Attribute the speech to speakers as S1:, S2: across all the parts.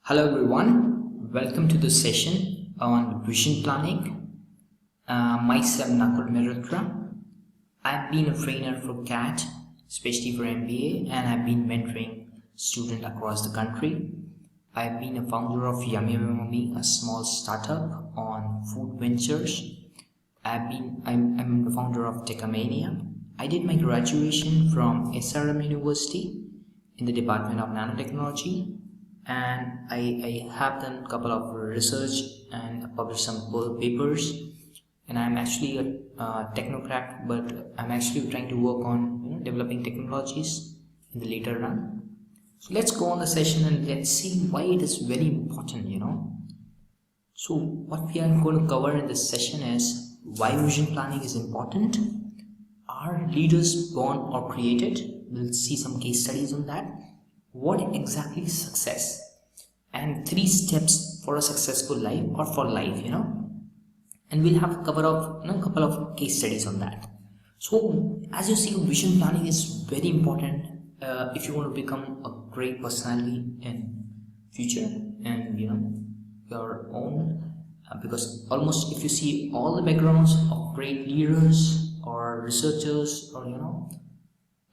S1: Hello everyone, welcome to the session on vision planning. Myself Nakul Mehrotra. I've been a trainer for CAT, especially for MBA, and I've been mentoring students across the country. I've been a founder of Yummy Mummy, a small startup on food ventures. I'm the founder of Techamania. I did my graduation from SRM University in the Department of Nanotechnology, and I have done a couple of research and published some papers. And I'm actually a technocrat, but I'm actually trying to work on developing technologies in the later run. So let's go on the session and let's see why it is very important. So what we are going to cover in this session is why vision planning is important. Are leaders born or created? We'll see some case studies on that. What exactly is success? And 3 steps for a successful life or for life, and we'll have a couple of case studies on that. So as you see, vision planning is very important if you want to become a great personality in future and your own, because almost if you see all the backgrounds of great leaders or researchers or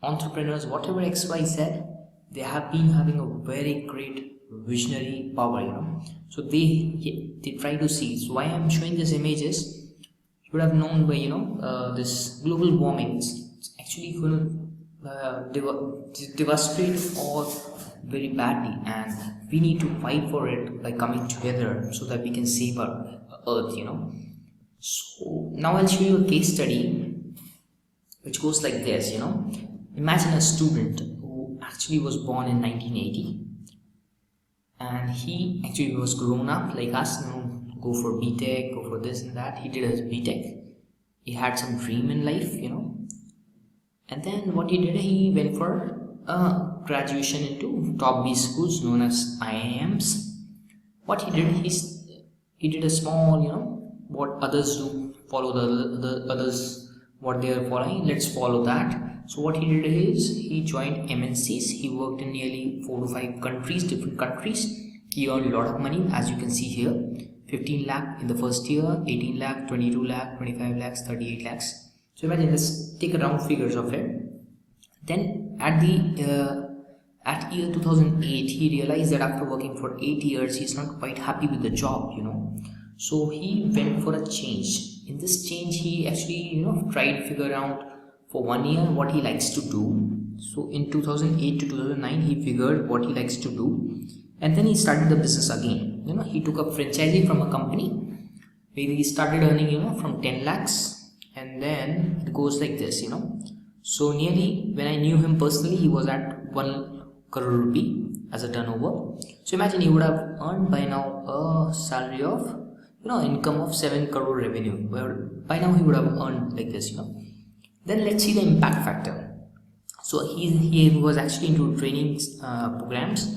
S1: entrepreneurs, whatever XYZ, they have been having a very great visionary power. So they try to see. So why I'm showing this image is, you would have known by this global warming is actually going to devastate all very badly, and we need to fight for it by coming together so that we can save our earth. So now I'll show you a case study which goes like this. Imagine a student who actually was born in 1980, and he actually was grown up like us, go for BTech, go for this and that. He did his BTech. He had some dream in life, and then what he did, he went for graduation into top B schools known as IIMs. What he did, he did a small, what others do, follow the others, what they are following, let's follow that. So what he did is, he joined MNCs. He worked in nearly 4 to 5 countries, different countries. He earned a lot of money, as you can see here. 15 lakh in the first year, 18 lakh, 22 lakh, 25 lakhs, 38 lakhs. So imagine, let's take a round figures of it. Then at year 2008, he realized that after working for 8 years, he's not quite happy with the job, So he went for a change. In this change, he actually, tried to figure out for 1 year what he likes to do. So in 2008 to 2009, he figured what he likes to do, and then he started the business again. He took a franchisee from a company where he started earning from 10 lakhs, and then it goes like this. So nearly, when I knew him personally, he was at 1 crore rupee as a turnover. So imagine, he would have earned by now a salary of income of 7 crore revenue, where by now he would have earned like this. Then let's see the impact factor. So he was actually into training programs.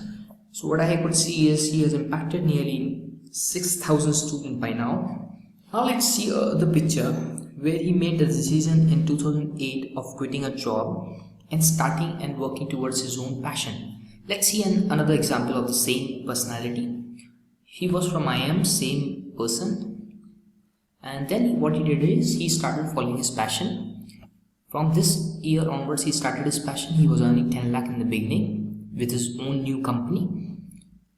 S1: So what I could see is, he has impacted nearly 6,000 students by now. Now let's see the picture where he made the decision in 2008 of quitting a job and starting and working towards his own passion. Let's see another example of the same personality. He was from IIM, same person, and then what he did is, he started following his passion. From this year onwards, he started his passion. He was earning 10 lakh in the beginning with his own new company,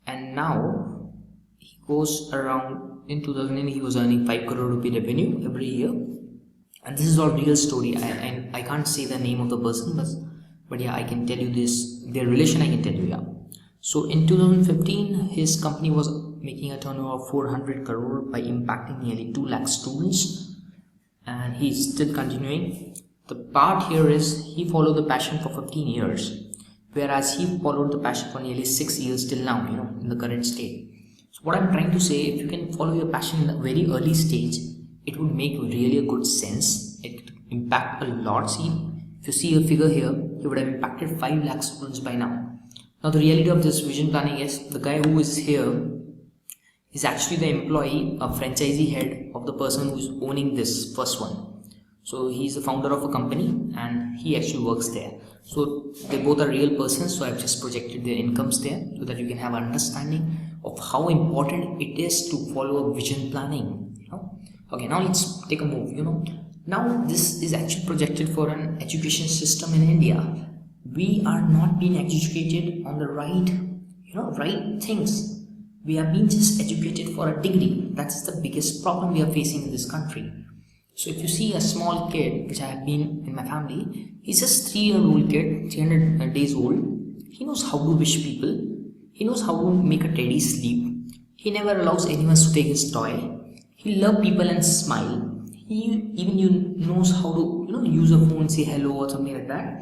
S1: and now he goes around, in 2000 he was earning 5 crore rupee revenue every year. And this is all real story. I can't say the name of the person, but yeah, I can tell you this, their relation I can tell you. Yeah. So in 2015, his company was making a turnover of 400 crore by impacting nearly 2 lakh students, and he's still continuing. The part here is, he followed the passion for 15 years, whereas he followed the passion for nearly 6 years till now, in the current state. So what I'm trying to say, if you can follow your passion in a very early stage, it would make really a good sense. It impact a lot. See, if you see a figure here, he would have impacted 5 lakh students by now. Now the reality of this vision planning is, the guy who is here is actually the employee, a franchisee head of the person who is owning this first one. So he's the founder of a company and he actually works there. So they both are real persons, so I've just projected their incomes there so that you can have understanding of how important it is to follow a vision planning. Okay, now let's take a move. Now this is actually projected for an education system in India. We are not being educated on the right things. We are being just educated for a degree. That's the biggest problem we are facing in this country. So if you see a small kid, which I have been in my family, he's just 3-year-old kid, 300 days old. He knows how to wish people. He knows how to make a teddy sleep. He never allows anyone to take his toy. He loves people and smile. He even knows how to use a phone, say hello or something like that.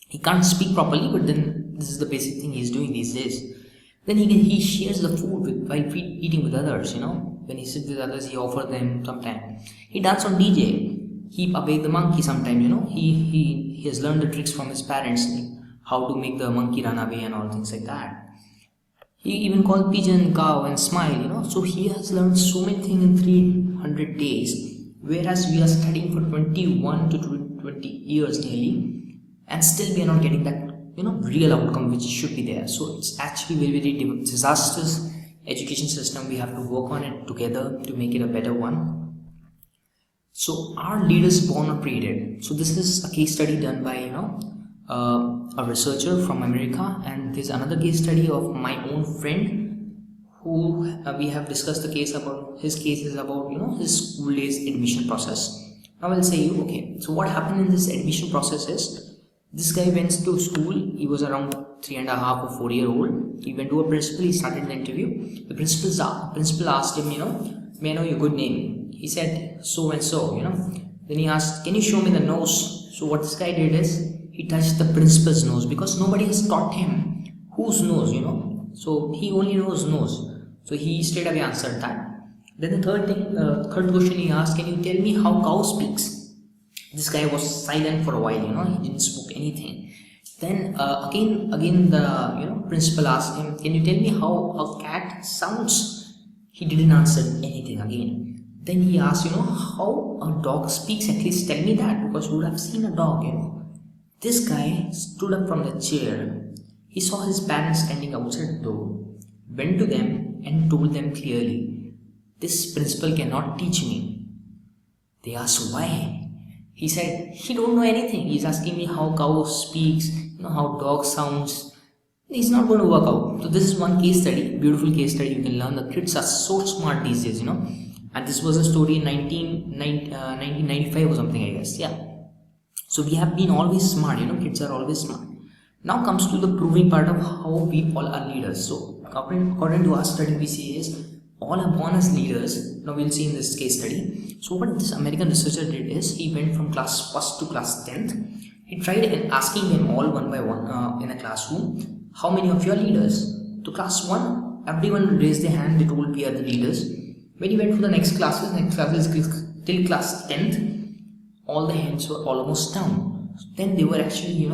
S1: He can't speak properly, but then this is the basic thing he's doing these days. Then he shares the food while eating with others. When he sits with others, he offers them sometimes. He dances on DJ. He awake the monkey sometime. He has learned the tricks from his parents, like how to make the monkey run away and all things like that. He even called pigeon, cow and smile. So he has learned so many things in 300 days, whereas we are studying for 21 to 20 years nearly, and still we are not getting that real outcome which should be there. So it's actually very, very disastrous education system. We have to work on it together to make it a better one. So are leaders born or created? So this is a case study done by a researcher from America, and there's another case study of my own friend who we have discussed the case about. His case is about his school days admission process. Now I'll say you, okay, so what happened in this admission process is, this guy went to school. He was around 3.5 or 4 year old. He went to a principal. He started the interview. The principal asked him, may I know your good name? He said so and so. Then he asked, can you show me the nose? So what this guy did is, he touched the principal's nose, because nobody has taught him whose nose. So he only knows nose. So he straight away answered that. Then the third question he asked, can you tell me how cow speaks? This guy was silent for a while, he didn't speak anything. Then again the principal asked him, can you tell me how a cat sounds? He didn't answer anything again. Then he asked, how a dog speaks, at least tell me that, because you would have seen a dog. This guy stood up from the chair. He saw his parents standing outside the door, went to them and told them clearly, this principal cannot teach me. They asked why. He said, he don't know anything. He's asking me how cow speaks, how dog sounds. It's not going to work out. So this is one case study, beautiful case study. You can learn. The kids are so smart these days, And this was a story in 1995 or something, I guess. Yeah. So we have been always smart, kids are always smart. Now comes to the proving part of how we all are leaders. So according to our study, we see is all are born as leaders. Now we'll see in this case study. So what this American researcher did is, he went from class 1st to class 10th. He tried asking them all one by one in a classroom, how many of you are leaders? To class 1, everyone raised their hand. They told we are the leaders. When he went to the next classes till class 10th, all the hands were almost down. Then they were actually,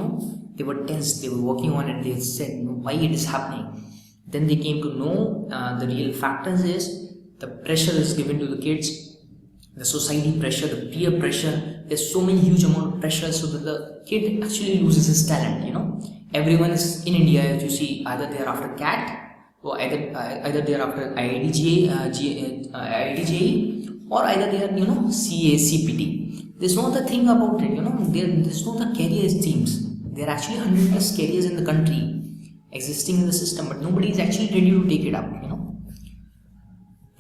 S1: they were tense. They were working on it. They said why it is happening. Then they came to know the real factors is the pressure is given to the kids, the society pressure, the peer pressure. There's so many huge amount of pressure, so that the kid actually loses his talent. Everyone is in India, as you see, either they are after CAT, or either they are after IIT JEE, or either they are CA CPT. There's no other thing about it. There's no other career teams. There are actually 100 plus careers in the country existing in the system, but nobody is actually ready to take it up.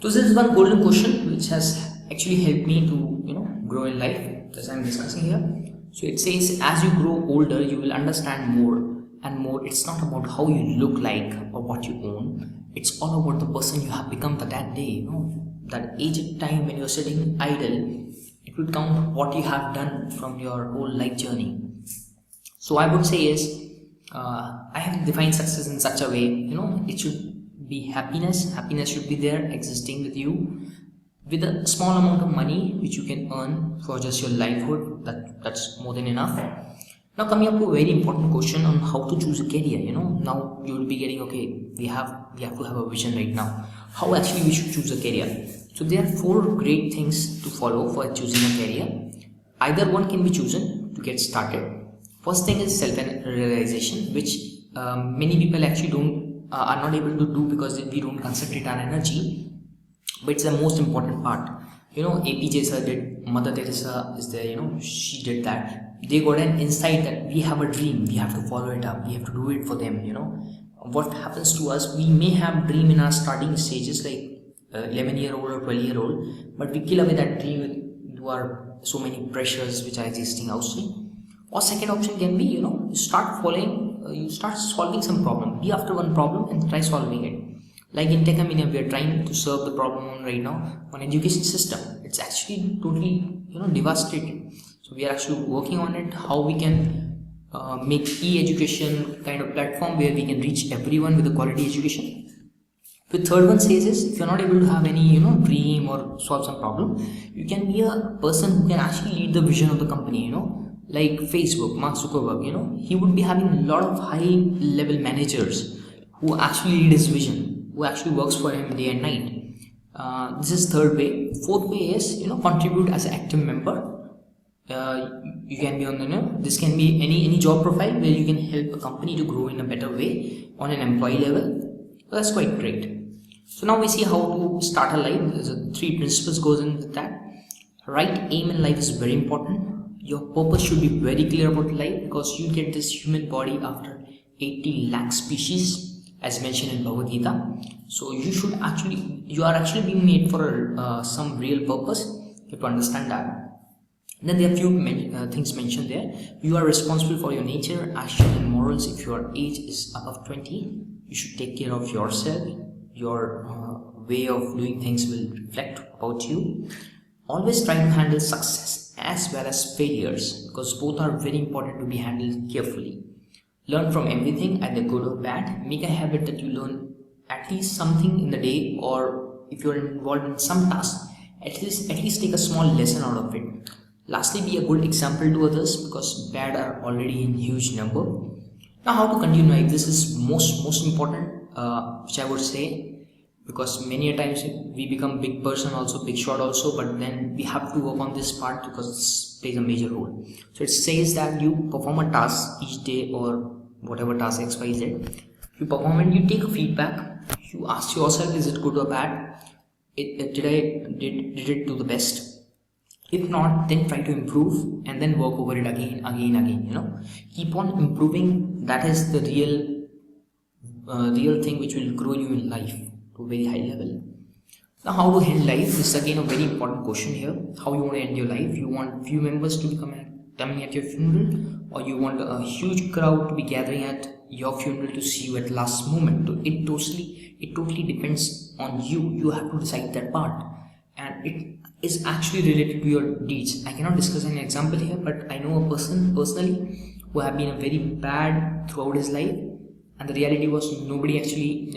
S1: So this is one golden question which has actually helped me to grow in life, as I'm discussing here. So it says, as you grow older, you will understand more and more. It's not about how you look like or what you own. It's all about the person you have become that day. That aged time when you're sitting idle, it will count what you have done from your whole life journey. So I would say is, I have defined success in such a way, it should be happiness. Happiness should be there, existing with you, with a small amount of money which you can earn for just your livelihood. That's more than enough. Now coming up to a very important question on how to choose a career. Now you will be getting, okay, we have to have a vision right now. How actually we should choose a career? So there are 4 great things to follow for choosing a career. Either one can be chosen to get started. First thing is self-realization, which many people actually don't are not able to do because we don't concentrate our energy, but it's the most important part. APJ sir did, Mother Teresa is there, she did that. They got an insight that we have a dream, we have to follow it up, we have to do it for them. What happens to us, we may have dream in our starting stages like 11-year-old or 12-year-old, but we kill away that dream due to so many pressures which are existing outside. Or second option can be, you start solving some problem, be after one problem and try solving it. Like in Tech Amina, we are trying to solve the problem right now on education system. It's actually totally devastated. So we are actually working on it, how we can make e-education kind of platform where we can reach everyone with a quality education. The third one says is, if you're not able to have any dream or solve some problem, you can be a person who can actually lead the vision of the company. Like Facebook, Mark Zuckerberg, he would be having a lot of high level managers who actually lead his vision, who actually works for him day and night. This is third way. Fourth way is contribute as an active member. You can be on this can be any job profile where you can help a company to grow in a better way on an employee level. So that's quite great. So now we see how to start a life. There's 3 principles goes in with that. Right aim in life is very important. Your purpose should be very clear about life, because you get this human body after 80 lakh species as mentioned in Bhagavad Gita. So you are actually being made for some real purpose. You have to understand that. Then there are few things mentioned there. You are responsible for your nature, action and morals. If your age is above 20, you should take care of yourself. Your way of doing things will reflect about you. Always try to handle success as well as failures, because both are very important to be handled carefully. Learn from everything, either good or bad. Make a habit that you learn at least something in the day, or if you're involved in some task, at least take a small lesson out of it. Lastly, be a good example to others, because bad are already in huge number. Now, how to continue life? This is most important, which I would say, because many a times we become big person also, big shot also, but then we have to work on this part because it plays a major role. So it says that you perform a task each day, or whatever task X, Y, Z. You perform it, you take a feedback, you ask yourself, is it good or bad? Did it do the best? If not, then try to improve and then work over it again. Keep on improving. That is the real thing which will grow you in life to a very high level. Now, how to end life? This is again a very important question here. How you want to end your life? You want few members to be coming at your funeral, or you want a huge crowd to be gathering at your funeral to see you at last moment? It totally depends on you. You have to decide that part, and it is actually related to your deeds. I cannot discuss an example here, but I know a person personally who have been a very bad throughout his life, and the reality was nobody actually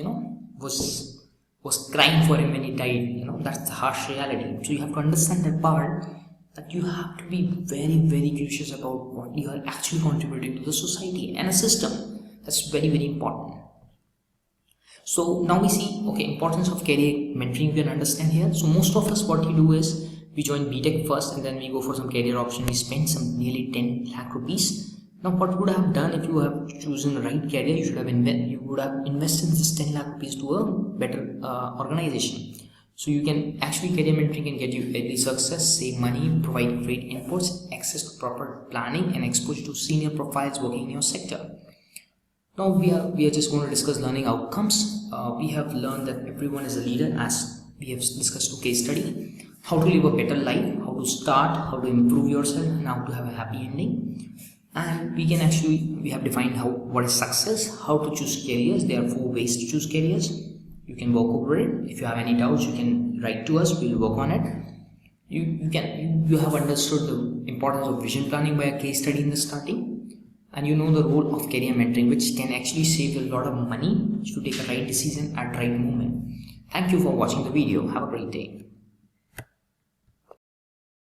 S1: was crying for him when he died. That's the harsh reality. So you have to understand that part, that you have to be very, very curious about what you are actually contributing to the society and a system. That's very, very important. So now we see, importance of career mentoring. We can understand here. So most of us, what we do is we join BTech first, and then we go for some career option. We spend some nearly 10 lakh rupees. Now, what would I have done if you have chosen the right career? You would have invested this 10 lakh rupees to a better organization. So you can actually, career mentoring can get you early success, save money, provide great inputs, access to proper planning, and exposure to senior profiles working in your sector. Now we are just going to discuss learning outcomes. We have learned that everyone is a leader, as we have discussed through case study. How to live a better life, how to start, how to improve yourself, and how to have a happy ending. And we have defined what is success, how to choose careers. There are 4 ways to choose careers. You can work over it. If you have any doubts, you can write to us. We'll work on it. You have understood the importance of vision planning by a case study in the starting. And you know the role of career mentoring, which can actually save you a lot of money if you take a right decision at right moment. Thank you for watching the video. Have a great day.